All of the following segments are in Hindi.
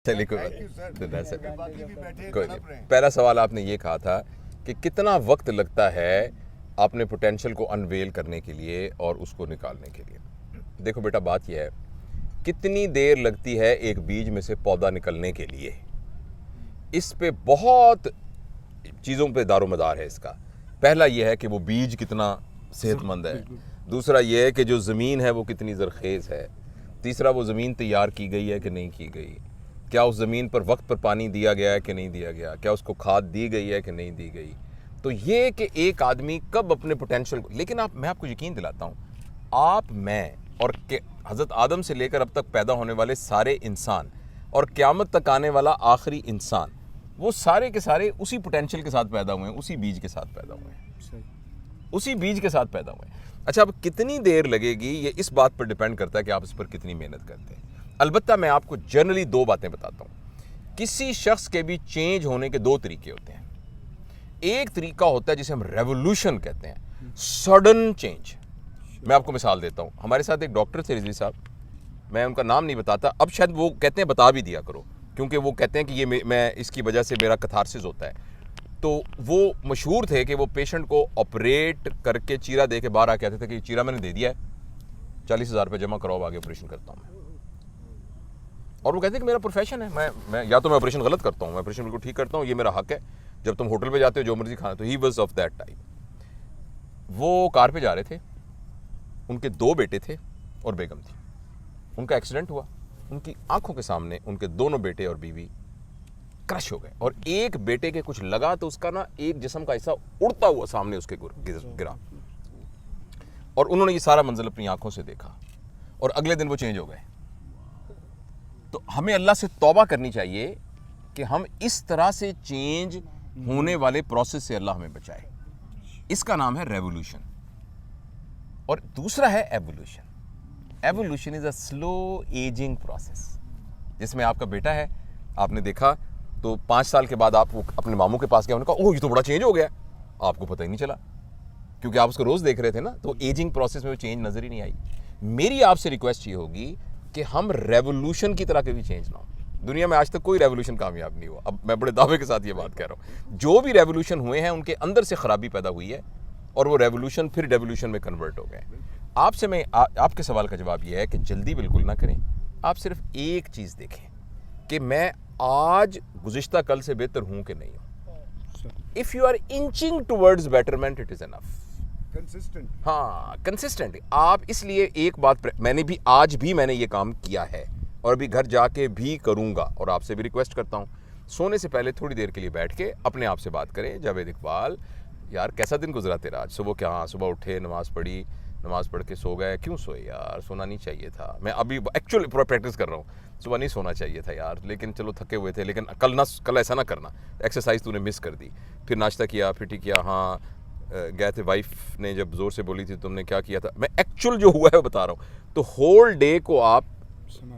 चलिए कोई नहीं। पहला सवाल आपने ये कहा था कि कितना वक्त लगता है अपने पोटेंशियल को अनवेल करने के लिए और उसको निकालने के लिए। देखो बेटा, बात यह है कितनी देर लगती है एक बीज में से पौधा निकलने के लिए, इस पे बहुत चीज़ों पे दारोमदार है इसका। पहला यह है कि वो बीज कितना सेहतमंद है, दूसरा यह है कि जो ज़मीन है वो कितनी ज़रखेज़ है, तीसरा वो ज़मीन तैयार की गई है कि नहीं की गई, क्या उस ज़मीन पर वक्त पर पानी दिया गया है कि नहीं दिया गया, क्या उसको खाद दी गई है कि नहीं दी गई। तो ये कि एक आदमी कब अपने पोटेंशियल को, लेकिन मैं आपको यकीन दिलाता हूँ, आप, मैं और हज़रत आदम से लेकर अब तक पैदा होने वाले सारे इंसान और क़यामत तक आने वाला आखिरी इंसान, वो सारे के सारे उसी पोटेंशियल के साथ पैदा हुए हैं, उसी बीज के साथ पैदा हुए हैं, उसी बीज के साथ पैदा हुए हैं। अच्छा, अब कितनी देर लगेगी ये इस बात पर डिपेंड करता है कि आप इस पर कितनी मेहनत करते हैं। अलबत्ता मैं आपको जनरली दो बातें बताता हूँ। किसी शख्स के भी चेंज होने के दो तरीके होते हैं। एक तरीका होता है जिसे हम रेवोल्यूशन कहते हैं, सडन चेंज। मैं आपको मिसाल देता हूँ। हमारे साथ एक डॉक्टर थे रिजवी साहब, मैं उनका नाम नहीं बताता, अब शायद वो कहते हैं बता भी दिया करो, क्योंकि वो कहते हैं कि ये मैं इसकी वजह से मेरा कथारसिस होता है। तो वो मशहूर थे कि वो पेशेंट को ऑपरेट करके चीरा दे के बाहर आके कहते थे कि चीरा मैंने दे दिया है, 40,000 रुपये जमा कराओ, आगे ऑपरेशन करता हूँ मैं। और वो कहते हैं कि मेरा प्रोफेशन है, मैं या तो मैं ऑपरेशन गलत करता हूँ, मैं ऑपरेशन बिल्कुल ठीक करता हूँ, ये मेरा हक है, जब तुम होटल पे जाते हो जो मर्जी खाना। तो he was of that type. वो कार पे जा रहे थे, उनके दो बेटे थे और बेगम थी। उनका एक्सीडेंट हुआ, उनकी आंखों के सामने उनके दोनों बेटे और बीवी क्रश हो गए, और एक बेटे के कुछ लगा तो उसका ना एक जिस्म का हिस्सा उड़ता हुआ सामने उसके गिरा, और उन्होंने ये सारा मंजर अपनी आंखों से देखा, और अगले दिन वो चेंज हो गए। तो हमें अल्लाह से तौबा करनी चाहिए कि हम इस तरह से चेंज होने वाले प्रोसेस से अल्लाह हमें बचाए। इसका नाम है रेवोल्यूशन। और दूसरा है evolution. Evolution is a slow ageing process, जिसमें आपका बेटा है, आपने देखा तो 5 साल के बाद आप अपने मामू के पास गए, उन्होंने कहा ओह ये तो बड़ा चेंज हो गया, आपको पता ही नहीं चला क्योंकि आप उसको रोज देख रहे थे ना। तो एजिंग प्रोसेस में वो चेंज नजर ही नहीं आई। मेरी आपसे रिक्वेस्ट ये होगी कि हम रेवोल्यूशन की तरह के भी चेंज ना हो। दुनिया में आज तक कोई रेवोल्यूशन कामयाब नहीं हुआ। अब मैं बड़े दावे के साथ ये बात कह रहा हूँ, जो भी रेवोल्यूशन हुए हैं उनके अंदर से खराबी पैदा हुई है, और वो रेवोल्यूशन फिर डेवोल्यूशन में कन्वर्ट हो गए। आपसे मैं आपके सवाल का जवाब ये है कि जल्दी बिल्कुल ना करें। आप सिर्फ एक चीज़ देखें कि मैं आज गुज़िश्ता कल से बेहतर हूँ कि नहीं हूँ। If you are inching towards betterment, it is enough. Consistent, हाँ कंसिस्टेंट। आप इसलिए एक बात, मैंने आज भी ये काम किया है और अभी घर जाके भी करूँगा, और आपसे भी रिक्वेस्ट करता हूँ, सोने से पहले थोड़ी देर के लिए बैठ के अपने आप से बात करें, जावेद इकबाल यार कैसा दिन गुजरा तेरा आज? सुबह क्या, हाँ सुबह उठे, नमाज़ पढ़ी, नमाज़ पढ़ के सो गए, क्यों सोए यार, सोना नहीं चाहिए था। मैं अभी एक्चुअली पूरा प्रैक्टिस कर रहा हूँ, सुबह नहीं सोना चाहिए था यार, लेकिन चलो थके हुए थे, लेकिन कल ऐसा ना करना, एक्सरसाइज तूने मिस कर दी। फिर नाश्ता किया, फिर ठीक किया, हाँ गए थे, वाइफ ने जब ज़ोर से बोली थी तुमने क्या किया था। मैं एक्चुअल जो हुआ है वो बता रहा हूँ। तो होल डे को आप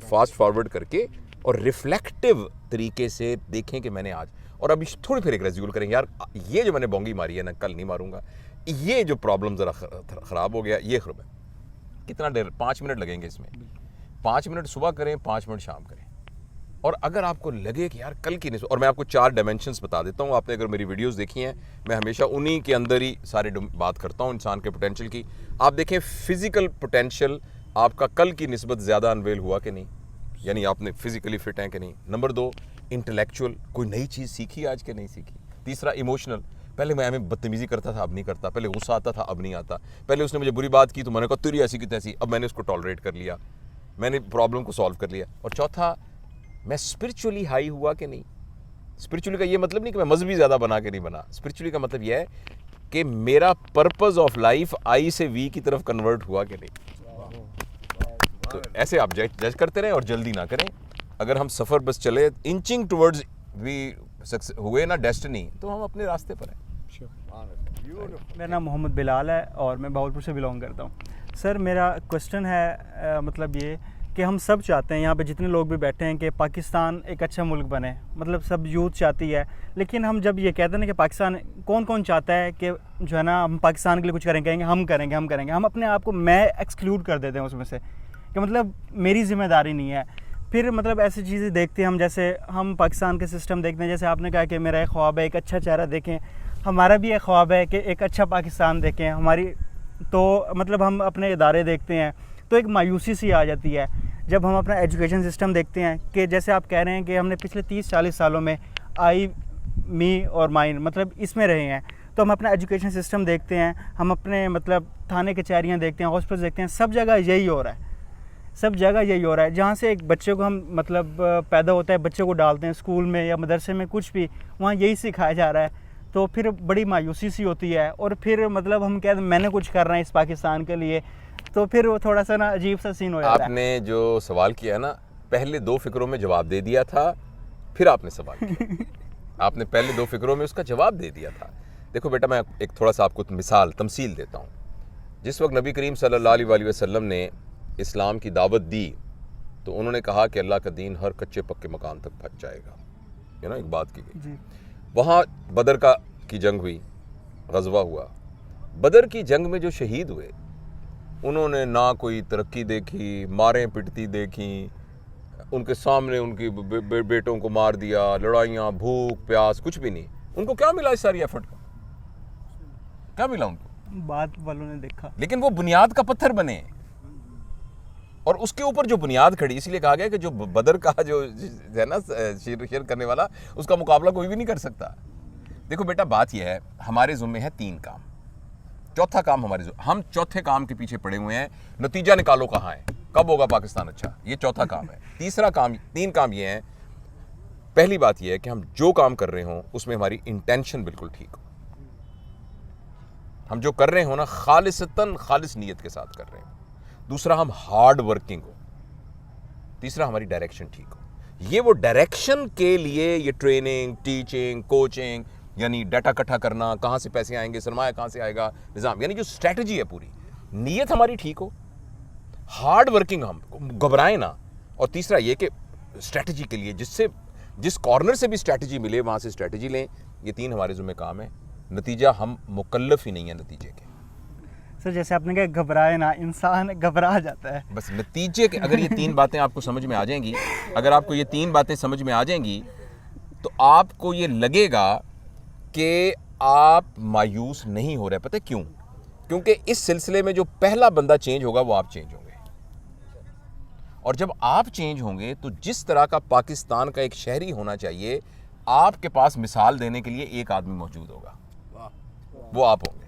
फास्ट फॉरवर्ड करके और रिफ्लेक्टिव तरीके से देखें कि मैंने आज, और अभी थोड़ी फिर एक रेज्यूल करेंगे यार, ये जो मैंने बोंगी मारी है ना, कल नहीं मारूंगा, ये जो प्रॉब्लम ज़रा ख़राब हो गया, ये खराब है। कितना देर, 5 मिनट लगेंगे इसमें। 5 मिनट सुबह करें, 5 मिनट शाम करें। और अगर आपको लगे कि यार कल की नहीं, और मैं आपको 4 डायमेंशंस बता देता हूँ। आपने अगर मेरी वीडियोस देखी हैं, मैं हमेशा उन्हीं के अंदर ही सारे बात करता हूँ इंसान के पोटेंशियल की। आप देखें फिज़िकल पोटेंशियल आपका कल की निस्बत ज़्यादा अनवेल हुआ कि नहीं, यानी आपने फिज़िकली फिट हैं कि नहीं। नंबर 2, इंटेलेक्चुअल, कोई नई चीज़ सीखी आज के नहीं सीखी। तीसरा, इमोशनल, पहले मैं बदतमीज़ी करता था, अब नहीं करता। पहले गुस्सा आता था, अब नहीं आता। पहले उसने मुझे बुरी बात की तो मैंने कहा तेरी ऐसी की तैसी, अब मैंने उसको टॉलरेट कर लिया, मैंने प्रॉब्लम को सॉल्व कर लिया। और चौथा, मैं स्पिरिचुअली हाई हुआ कि नहीं। स्पिरिचुअली का ये मतलब नहीं कि मैं मजहबी ज़्यादा बना के नहीं बना। स्पिरिचुअली का मतलब यह है कि मेरा पर्पज़ ऑफ लाइफ आई से वी की तरफ कन्वर्ट हुआ कि नहीं। तो ऐसे आप जज करते रहें और जल्दी ना करें। अगर हम सफ़र बस चले इंचिंग टुवर्ड्स वी हुए ना डेस्टिनी, तो हम अपने रास्ते पर हैं। मेरा नाम मोहम्मद बिलाल है और मैं भावलपुर से बिलोंग करता हूँ। सर मेरा क्वेश्चन है मतलब ये कि हम सब चाहते हैं, यहाँ पे जितने लोग भी बैठे हैं, कि पाकिस्तान एक अच्छा मुल्क बने, मतलब सब यूथ चाहती है। लेकिन हम जब ये कहते हैं ना कि पाकिस्तान, कौन कौन चाहता है कि जो है ना हम पाकिस्तान के लिए कुछ करेंगे, हम करेंगे, हम अपने आप को मैं एक्सक्लूड कर देते हैं उसमें से, कि मतलब मेरी जिम्मेदारी नहीं है। फिर मतलब ऐसी चीज़ें देखते हैं हम, जैसे हम पाकिस्तान के सिस्टम देखते हैं, जैसे आपने कहा कि मेरा एक ख्वाब है एक अच्छा चेहरा देखें, हमारा भी एक ख्वाब है कि एक अच्छा पाकिस्तान देखें हमारी। तो मतलब हम अपने इदारे देखते हैं तो एक मायूसी सी आ जाती है जब हम अपना एजुकेशन सिस्टम देखते हैं कि जैसे आप कह रहे हैं कि हमने पिछले 30-40 सालों में आई, मी और माइन मतलब इसमें रहे हैं। तो हम अपना एजुकेशन सिस्टम देखते हैं, हम अपने मतलब थाने कचहरियाँ देखते हैं, हॉस्पिटल देखते हैं, सब जगह यही हो रहा है, सब जगह यही हो रहा है। जहाँ से एक बच्चे को हम मतलब पैदा होता है, बच्चे को डालते हैं स्कूल में या मदरसे में कुछ भी, वहाँ यही सिखाया जा रहा है। तो फिर बड़ी मायूसी सी होती है और फिर मतलब हम कहते हैं मैंने कुछ करना है इस पाकिस्तान के लिए, तो फिर वो थोड़ा सा ना अजीब सा सीन हो जाता है। आपने जो सवाल किया ना, पहले 2 फिक्रों में जवाब दे दिया था, फिर आपने सवाल किया। आपने पहले 2 फिक्रों में उसका जवाब दे दिया था। देखो बेटा, मैं एक थोड़ा सा आपको मिसाल तमसील देता हूँ। जिस वक्त नबी करीम सल्लल्लाहु अलैहि वसल्लम ने इस्लाम की दावत दी तो उन्होंने कहा कि अल्लाह का दीन हर कच्चे पक्के मकान तक पहुँच जाएगा, है ना, एक बात की गई। वहाँ बदर की जंग हुई, गज़वा हुआ। बदर की जंग में जो शहीद हुए उन्होंने ना कोई तरक्की देखी, मारें पिटती देखी, उनके सामने उनकी बेटों को मार दिया, लड़ाइयाँ, भूख प्यास, कुछ भी नहीं। उनको क्या मिला इस सारी एफर्ट का? क्या मिला उनको? बात वालों ने देखा। लेकिन वो बुनियाद का पत्थर बने और उसके ऊपर जो बुनियाद खड़ी, इसलिए कहा गया कि जो बदर का जो है ना शेर करने वाला, उसका मुकाबला कोई भी नहीं कर सकता। देखो बेटा, बात यह है, हमारे ज़िम्मे है 3 काम। चौथा काम हम चौथे काम के पीछे पड़े हुए हैं, नतीजा निकालो कहाँ है, कब होगा पाकिस्तान अच्छा, ये चौथा काम है। 3 काम ये हैं। पहली बात ये है कि हम जो काम कर रहे हों उसमें हमारी इंटेंशन बिल्कुल ठीक हो, हम जो कर रहे हो ना खालिसतन खालिस नीयत के साथ कर रहे हो। दूसरा, हम हार्ड वर्किंग हो। तीसरा, हमारी डायरेक्शन ठीक हो। ये वो डायरेक्शन के लिए ये ट्रेनिंग, टीचिंग, कोचिंग, यानी डाटा इकट्ठा करना, कहाँ से पैसे आएंगे, सरमाया कहाँ से आएगा, निज़ाम, यानी जो स्ट्रैटेजी है पूरी, नीयत हमारी ठीक हो, हार्ड वर्किंग, हम घबराएं ना। और तीसरा ये कि स्ट्रैटेजी के लिए जिस कॉर्नर से भी स्ट्रैटेजी मिले वहाँ से स्ट्रैटेजी लें। ये 3 हमारे ज़िम्मे काम है। नतीजा हम मुकल्लफ ही नहीं है नतीजे के। सर जैसे आपने कहा घबराए ना, इंसान घबरा जाता है। बस नतीजे के, अगर ये 3 बातें आपको समझ में आ जाएंगी, अगर आपको ये 3 बातें समझ में आ जाएंगी तो आपको ये लगेगा कि आप मायूस नहीं हो रहे। पता है क्यों? क्योंकि इस सिलसिले में जो पहला बंदा चेंज होगा वो आप चेंज होंगे, और जब आप चेंज होंगे तो जिस तरह का पाकिस्तान का एक शहरी होना चाहिए, आपके पास मिसाल देने के लिए एक आदमी मौजूद होगा, वो आप होंगे।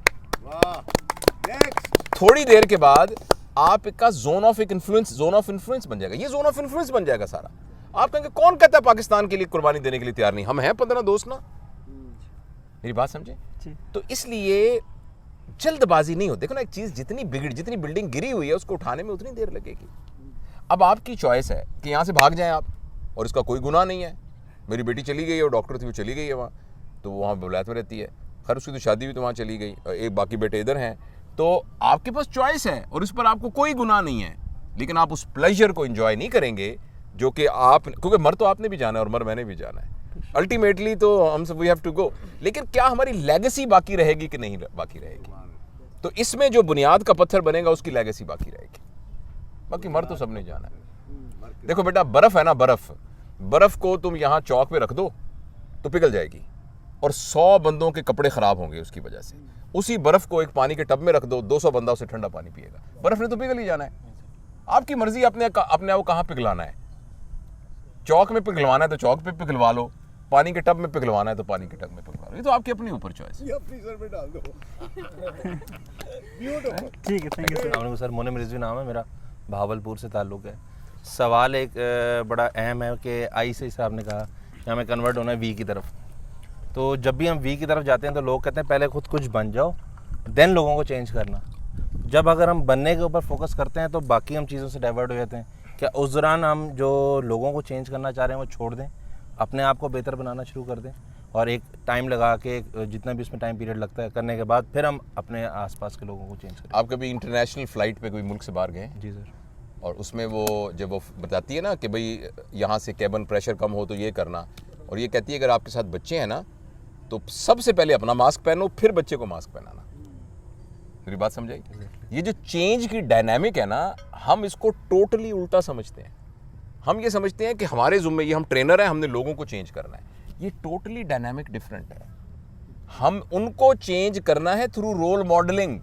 थोड़ी देर के बाद आपका जोन ऑफ इन्फ्लुएंस बन जाएगा। ये जोन ऑफ इन्फ्लुएंस बन जाएगा सारा। आप कहेंगे कौन कहता है पाकिस्तान के लिए कुर्बानी देने के लिए तैयार नहीं? हम हैं 15 दोस्त ना। मेरी बात समझे? तो इसलिए जल्दबाजी नहीं हो। देखो ना, एक चीज जितनी बिल्डिंग गिरी हुई है उसको उठाने में उतनी देर लगेगी। अब आपकी चॉइस है कि यहां से भाग जाएं आप, और इसका कोई गुनाह नहीं है। मेरी बेटी चली गई है, वो डॉक्टर थी, वो चली गई है वहाँ, तो वहाँ विलायत में रहती है। खैर उसकी तो शादी हुई तो वहाँ चली गई, एक बाकी बेटे इधर हैं। तो आपके पास चॉइस है और इस पर आपको कोई गुनाह नहीं है, लेकिन आप उस प्लेजर को एंजॉय नहीं करेंगे जो कि आप, क्योंकि मर तो आपने भी जाना है और मर मैंने भी जाना है अल्टीमेटली, तो हम सब वी हैव टू गो। लेकिन क्या हमारी लेगेसी बाकी रहेगी कि नहीं बाकी रहेगी? तो इसमें जो बुनियाद का पत्थर बनेगा उसकी लेगेसी बाकी रहेगी। बाकी मर तो सबने जाना है। देखो बेटा, बर्फ है ना, बर्फ को तुम यहाँ चौक पे रख दो तो पिघल जाएगी और 100 बंदों के कपड़े खराब होंगे उसकी वजह से। उसी बर्फ को एक पानी के टब में रख दो, 200 बंदा उसे ठंडा पानी पिएगा। बर्फ ने तो पिघल ही जाना है। आपकी मर्जी अपने आप कहाँ पिघलाना है। चौक में पिघलवाना है तो चौक पे पिघलवा लो, पानी के टब में पिघलवाना है तो पानी के टब में पिघलवा लो। ये तो आपकी अपनी ऊपर चॉइस है। फ्रीजर में डाल दो। ठीक है, थैंक यू सर। मोनम रिजवी नाम है मेरा, भावलपुर से ताल्लुक़ है। सवाल एक बड़ा अहम है कि आई से इस आपने कहा कि हमें कन्वर्ट होना है वी की तरफ। तो जब भी हम वी की तरफ जाते हैं तो लोग कहते हैं पहले खुद कुछ बन जाओ, देन लोगों को चेंज करना। जब अगर हम बनने के ऊपर फोकस करते हैं तो बाकी हम चीज़ों से डाइवर्ट हो जाते हैं। क्या उस दौरान हम जो लोगों को चेंज करना चाह रहे हैं वो छोड़ दें, अपने आप को बेहतर बनाना शुरू कर दें, और एक टाइम लगा के जितना भी उसमें टाइम पीरियड लगता है करने के बाद फिर हम अपने आसपास के लोगों को चेंज करें? आप कभी इंटरनेशनल फ़्लाइट पे कोई मुल्क से बाहर गए? जी सर। और उसमें वो जब वो बताती है ना कि भाई यहाँ से केबिन प्रेशर कम हो तो ये करना, और ये कहती है अगर आपके साथ बच्चे हैं ना तो सबसे पहले अपना मास्क पहनो, फिर बच्चे को मास्क पहनाना। मेरी बात समझ आई? ये जो चेंज की डायनामिक है ना, हम इसको टोटली उल्टा समझते हैं। हम ये समझते हैं कि हमारे ज़ुम्मे ये हम ट्रेनर हैं, हमने लोगों को चेंज करना है। ये टोटली डायनामिक डिफरेंट है। हम उनको चेंज करना है थ्रू रोल मॉडलिंग,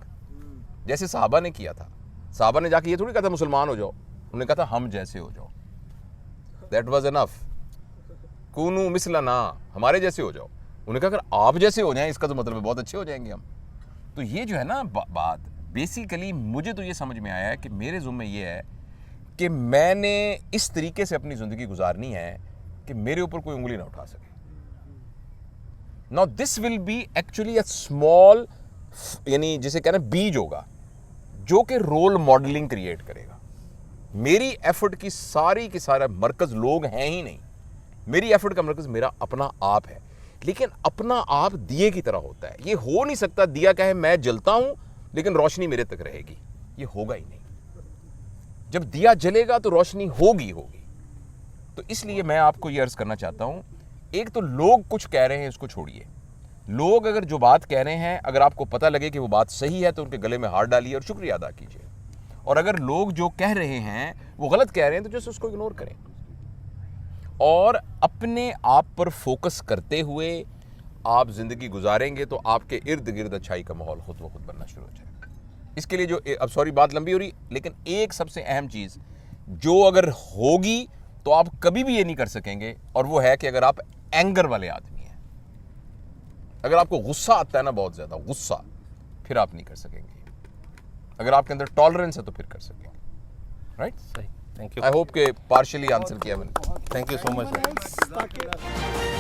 जैसे साहबा ने किया था। साहबा ने जाके ये थोड़ी कहा था मुसलमान हो जाओ, उन्होंने कहा था हम जैसे हो जाओ, दैट वाज एनफ। कूनू मिसलना, हमारे जैसे हो जाओ। उन्होंने कहा अगर आप जैसे हो जाएं इसका तो मतलब है बहुत अच्छे हो जाएंगे हम। तो ये जो है ना बात, बेसिकली मुझे तो ये समझ में आया है कि मेरे ज़ुम्मे ये है कि मैंने इस तरीके से अपनी ज़िंदगी गुजारनी है कि मेरे ऊपर कोई उंगली ना उठा सके। Now this will be actually a small, यानी जिसे कहना बीज होगा जो कि रोल मॉडलिंग क्रिएट करेगा। मेरी एफर्ट की सारा मरकज लोग हैं ही नहीं, मेरी एफर्ट का मरकज मेरा अपना आप है। लेकिन अपना आप दिए की तरह होता है। ये हो नहीं सकता दिया कहे मैं जलता हूं लेकिन रोशनी मेरे तक रहेगी, ये होगा ही नहीं। जब दिया जलेगा तो रोशनी होगी। तो इसलिए मैं आपको ये अर्ज करना चाहता हूं, एक तो लोग कुछ कह रहे हैं इसको छोड़िए। लोग अगर जो बात कह रहे हैं, अगर आपको पता लगे कि वो बात सही है तो उनके गले में हाथ डालिए और शुक्रिया अदा कीजिए। और अगर लोग जो कह रहे हैं वो गलत कह रहे हैं तो जस्ट उसको इग्नोर करें और अपने आप पर फोकस करते हुए आप जिंदगी गुजारेंगे तो आपके इर्द गिर्द अच्छाई का माहौल खुद ब खुद बनना शुरू हो जाएगा। इसके लिए जो, अब सॉरी बात लंबी हो रही, लेकिन एक सबसे अहम चीज जो अगर होगी तो आप कभी भी ये नहीं कर सकेंगे, और वो है कि अगर आप एंगर वाले आदमी हैं, अगर आपको गुस्सा आता है ना, बहुत ज्यादा गुस्सा, फिर आप नहीं कर सकेंगे। अगर आपके अंदर टॉलरेंस है तो फिर कर सकेंगे। राइट, सही, थैंक यू। आई होप के पार्शियली आंसर किया मैंने। Thank you so much sir.